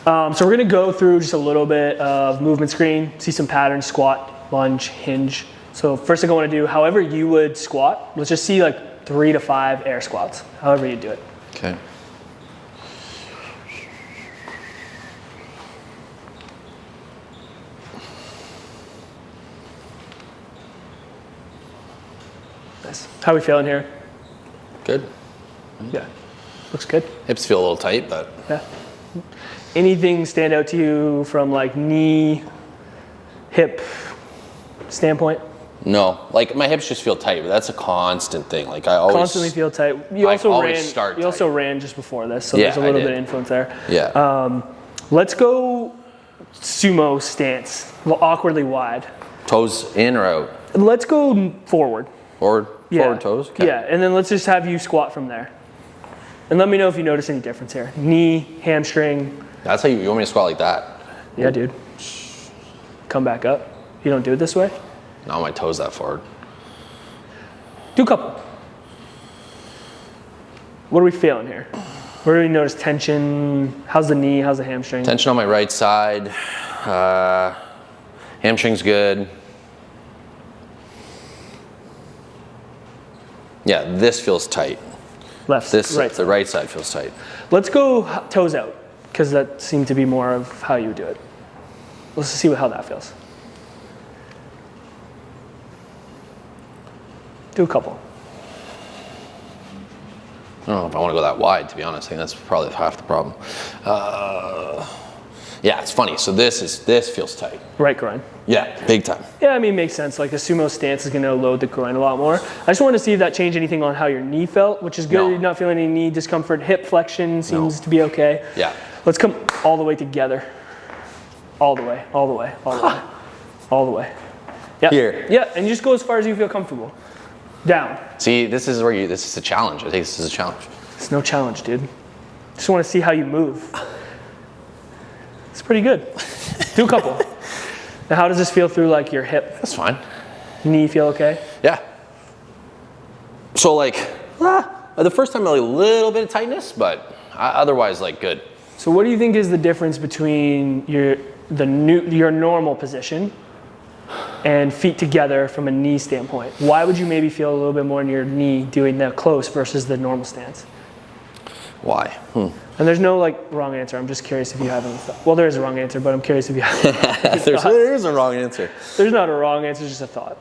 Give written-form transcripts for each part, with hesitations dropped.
So we're gonna go through just a little bit of movement screen, see some patterns, squat, lunge, hinge. So first thing I wanna do, however you would squat, let's just see like 3 to 5 air squats, however you do it. Okay. Nice. How are we feeling here? Good. Yeah, looks good. Hips feel a little tight, but. Yeah. Anything stand out to you from like knee, hip standpoint? No, like my hips just feel tight, but that's a constant thing. Like I always. Constantly feel tight. You also ran just before this, so there's a little bit of influence there. Yeah. Let's go sumo stance, awkwardly wide. Toes in or out? Let's go forward. Forward toes? Okay. Yeah, and then let's just have you squat from there. And let me know if you notice any difference here. Knee, hamstring. That's how you want me to squat like that? Yeah, dude. Come back up. You don't do it this way? Not my toes that forward. Do a couple. What are we feeling here? Where do we notice tension? How's the knee? How's the hamstring? Tension on my right side. Hamstring's good. Yeah, this feels tight. Left, right. The right side feels tight. Let's go toes out, because that seemed to be more of how you do it. Let's see how that feels. Do a couple. I don't know if I want to go that wide, to be honest. I think that's probably half the problem. Yeah, it's funny. So this feels tight. Right groin. Yeah, big time. Yeah, I mean, makes sense. Like a sumo stance is going to load the groin a lot more. I just wanted to see if that changed anything on how your knee felt, which is good. No. You're not feeling any knee discomfort. Hip flexion seems to be okay. Yeah. Let's come all the way together. All the way, all the way, all the way, all the way. Yeah. Here. Yeah, and you just go as far as you feel comfortable. Down. See, this is a challenge. I think this is a challenge. It's no challenge, dude. Just want to see how you move. It's pretty good. Do a couple. Now, how does this feel through like your hip? That's fine. Knee feel okay? Yeah. So like, the first time a little bit of tightness, but otherwise like good. So what do you think is the difference between your normal position and feet together from a knee standpoint? Why would you maybe feel a little bit more in your knee doing the close versus the normal stance? Why? And there's no like wrong answer. I'm just curious if you have any thoughts. Well, there is a wrong answer, but I'm curious if you have There is a wrong answer. There's not a wrong answer, just a thought.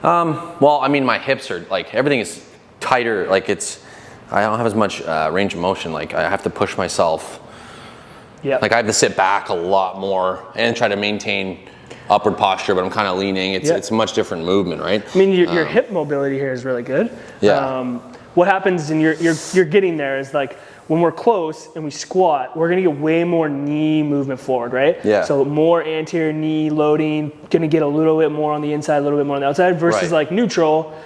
Well, I mean, my hips are like, everything is tighter. Like I don't have as much range of motion. Like I have to push myself. Yeah. Like I have to sit back a lot more and try to maintain upward posture, but I'm kind of leaning. It's a much different movement, right? I mean, your hip mobility here is really good. Yeah. What happens, and you're getting there, is like when we're close and we squat, we're gonna get way more knee movement forward, right? Yeah. So more anterior knee loading, gonna get a little bit more on the inside, a little bit more on the outside, versus like neutral,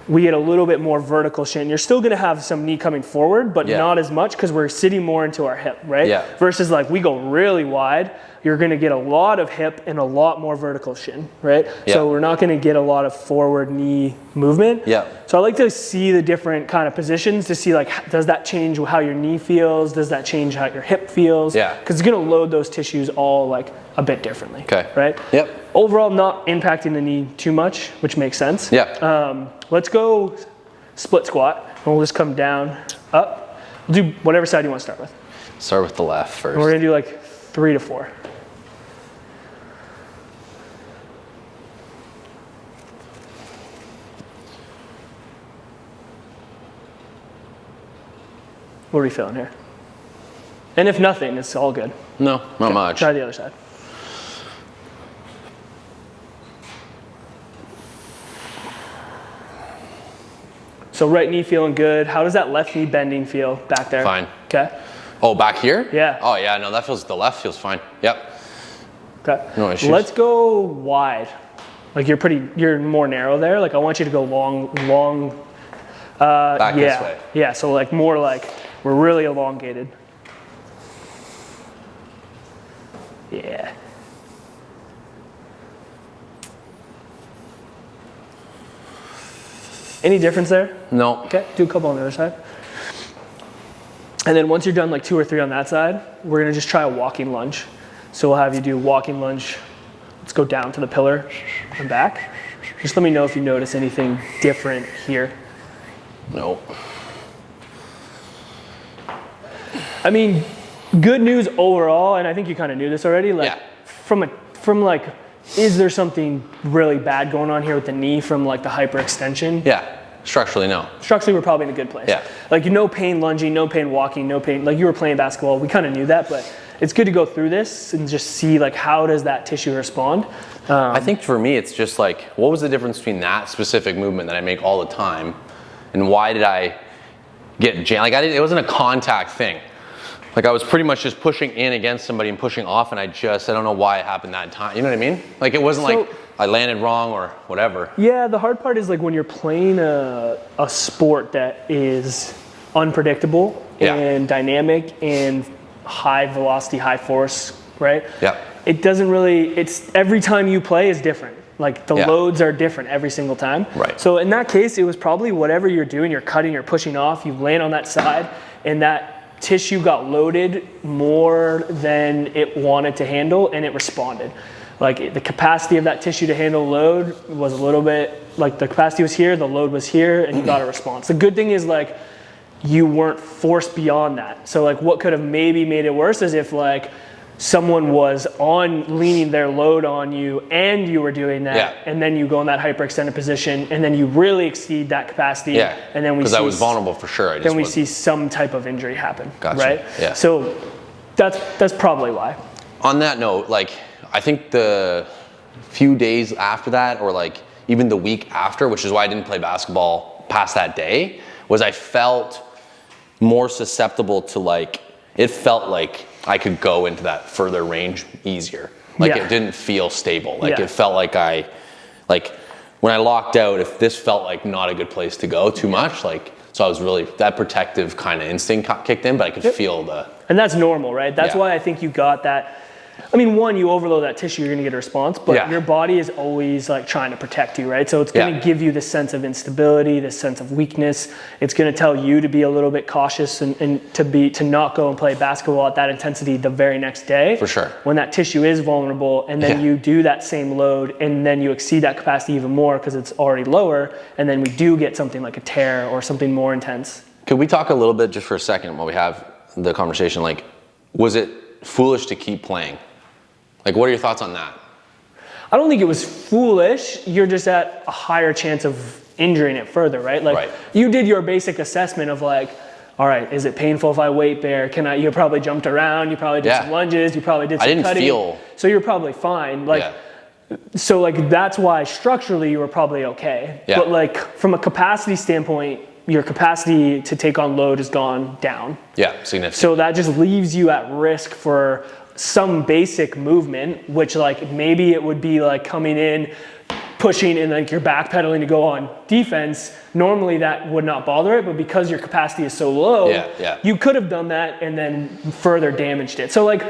we get a little bit more vertical shin. You're still gonna have some knee coming forward, but not as much because we're sitting more into our hip, right? Yeah. Versus like we go really wide, you're gonna get a lot of hip and a lot more vertical shin, right? Yeah. So we're not gonna get a lot of forward knee movement. Yeah. So I like to see the different kind of positions to see like, does that change how your knee feels? Does that change how your hip feels? Yeah. Because it's gonna load those tissues all like a bit differently. Okay. Right? Yep. Overall, not impacting the knee too much, which makes sense. Yeah. Let's go split squat, and we'll just come down, up. We'll do whatever side you want to start with. Start with the left first. And we're gonna do like 3 to 4. What are we feeling here? And if nothing, it's all good. No, not much. Try the other side. So right knee feeling good. How does that left knee bending feel back there? Fine. Okay. Oh, back here? Yeah. Oh yeah, no, the left feels fine. Yep. Okay. No issues. Let's go wide. Like you're more narrow there. Like I want you to go long. Back this way. Yeah, so like more like we're really elongated. Yeah. Any difference there? No. Okay, do a couple on the other side. And then once you're done like 2 or 3 on that side, we're gonna just try a walking lunge. So we'll have you do walking lunge. Let's go down to the pillar and back. Just let me know if you notice anything different here. No. I mean, good news overall, and I think you kind of knew this already. Like, from like, is there something really bad going on here with the knee from like the hyperextension? Yeah. Structurally, no. Structurally, we're probably in a good place. Yeah. Like, no pain lunging, no pain walking, no pain. Like, you were playing basketball. We kind of knew that, but it's good to go through this and just see like how does that tissue respond. I think for me, it's just like, what was the difference between that specific movement that I make all the time, and why did I get jammed? Like, it wasn't a contact thing. Like, I was pretty much just pushing in against somebody and pushing off, and I don't know why it happened that time. You know what I mean? Like, it wasn't like I landed wrong or whatever. Yeah, the hard part is like when you're playing a sport that is unpredictable and dynamic and high velocity, high force, right? Yeah. It doesn't really, it's every time you play is different. Like the loads are different every single time. Right. So in that case, it was probably whatever you're doing, you're cutting, you're pushing off, you land on that side, and that tissue got loaded more than it wanted to handle, and it responded. Like the capacity of that tissue to handle load was a little bit, like the capacity was here, the load was here, and you got a response. The good thing is like you weren't forced beyond that. So like what could have maybe made it worse is if like someone was leaning their load on you and you were doing that, and then you go in that hyperextended position, and then you really exceed that capacity, and then because I was vulnerable for sure. Then we see some type of injury happen, Gotcha. right? Yeah. So that's probably why. On that note, like I think the few days after that, or like even the week after, which is why I didn't play basketball past that day, was I felt more susceptible to like, it felt like I could go into that further range easier. Like it didn't feel stable. Like it felt like when I locked out, if this felt like not a good place to go too much, like, so I was really, that protective kind of instinct kicked in, but I could feel the. And that's normal, right? That's why I think you got that. I mean, one, you overload that tissue, you're gonna get a response, but your body is always like trying to protect you, right? So it's gonna give you this sense of instability, this sense of weakness. It's gonna tell you to be a little bit cautious and to not go and play basketball at that intensity the very next day. For sure. When that tissue is vulnerable, and then you do that same load, and then you exceed that capacity even more because it's already lower, and then we do get something like a tear or something more intense. Could we talk a little bit just for a second while we have the conversation? Like, was it foolish to keep playing? Like, what are your thoughts on that? I don't think it was foolish. You're just at a higher chance of injuring it further, right? Like you did your basic assessment of like, all right, is it painful if I weight bear? You probably jumped around, you probably did some lunges, you probably did some cutting. So you're probably fine. Like, so like that's why structurally you were probably okay. But like from a capacity standpoint, your capacity to take on load has gone down. Yeah, significant. So that just leaves you at risk for some basic movement, which like maybe it would be like coming in, pushing, and like you're backpedaling to go on defense. Normally that would not bother it, but because your capacity is so low, you could have done that and then further damaged it. So like,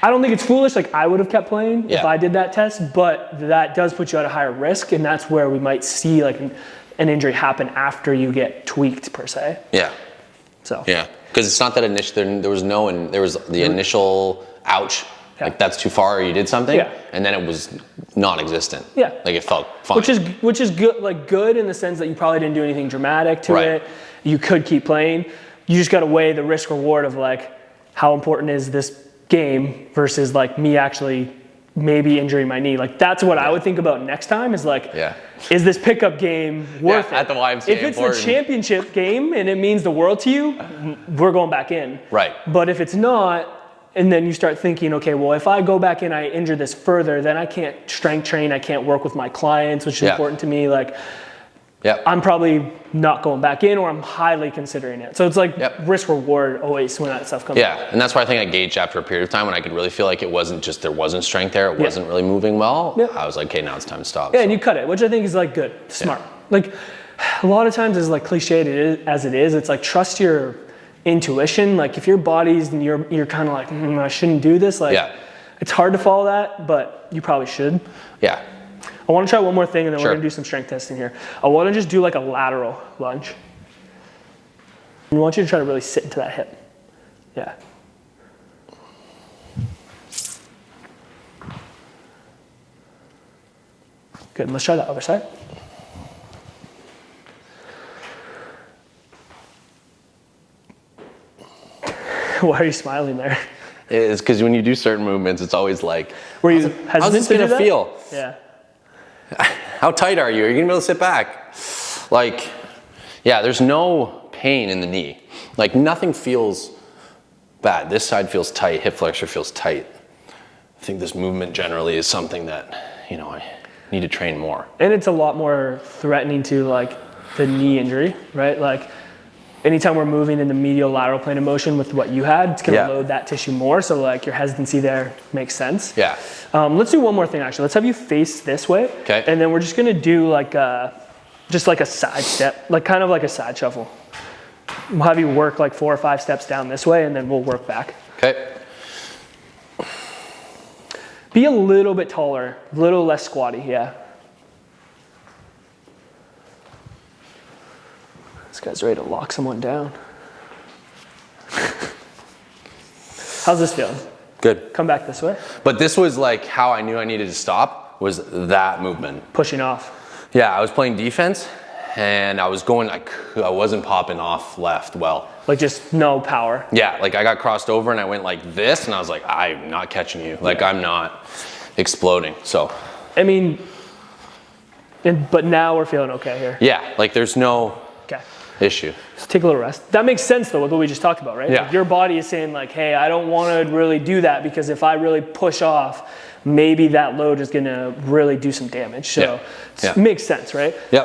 I don't think it's foolish. Like I would have kept playing if I did that test, but that does put you at a higher risk, and that's where we might see like an injury happen after you get tweaked per se. Yeah. So. Yeah. Because it's not that there was the initial ouch, like that's too far, or you did something, and then it was non-existent. Yeah, like it felt fine. Which is good, like good in the sense that you probably didn't do anything dramatic to it. You could keep playing. You just got to weigh the risk reward of like how important is this game versus like me actually maybe injuring my knee. Like that's what I would think about next time is like, is this pickup game worth it? At the YMCA, if it's the championship game and it means the world to you, we're going back in. Right. But if it's not, and then you start thinking, okay, well, if I go back in, I injure this further, then I can't strength train, I can't work with my clients, which is important to me. Like, I'm probably not going back in, or I'm highly considering it. So it's like risk reward always when that stuff comes up. And that's why I think I gauged after a period of time when I could really feel like it wasn't just, there wasn't strength there, it wasn't really moving well. I was like, okay, now it's time to stop. And you cut it, which I think is like good, smart. Like a lot of times, as like cliched as it is, it's like trust your intuition. Like if your body's and you're kind of like, I shouldn't do this. Like it's hard to follow that, but you probably should. Yeah. I want to try one more thing, and then we're going to do some strength testing here. I want to just do like a lateral lunge. I want you to try to really sit into that hip. Yeah. Good, let's try the other side. Why are you smiling there? It's because when you do certain movements, it's always like, were you how's this gonna feel? Yeah. How tight are you? Are you gonna be able to sit back? Like, yeah, there's no pain in the knee. Like nothing feels bad. This side feels tight, hip flexor feels tight. I think this movement generally is something that, you know, I need to train more. And it's a lot more threatening to like the knee injury, right? Like anytime we're moving in the medial lateral plane of motion with what you had, it's gonna load that tissue more. So like your hesitancy there makes sense. Yeah. Let's do one more thing actually. Let's have you face this way. Okay. And then we're just gonna do like just like a side step, like kind of like a side shuffle. We'll have you work like 4 or 5 steps down this way and then we'll work back. Okay. Be a little bit taller, a little less squatty, yeah. This guy's ready to lock someone down. How's this feeling? Good. Come back this way. But this was like how I knew I needed to stop, was that movement. Pushing off. Yeah, I was playing defense and I was going, I wasn't popping off left well. Like just no power. Yeah, like I got crossed over and I went like this and I was like, I'm not catching you. Like I'm not exploding, so. I mean, but now we're feeling okay here. Yeah, like there's no issue. Let's take a little rest. That makes sense though with what we just talked about, right? Yeah. Like your body is saying like, hey, I don't want to really do that because if I really push off, maybe that load is gonna really do some damage. So it makes sense, right? Yeah.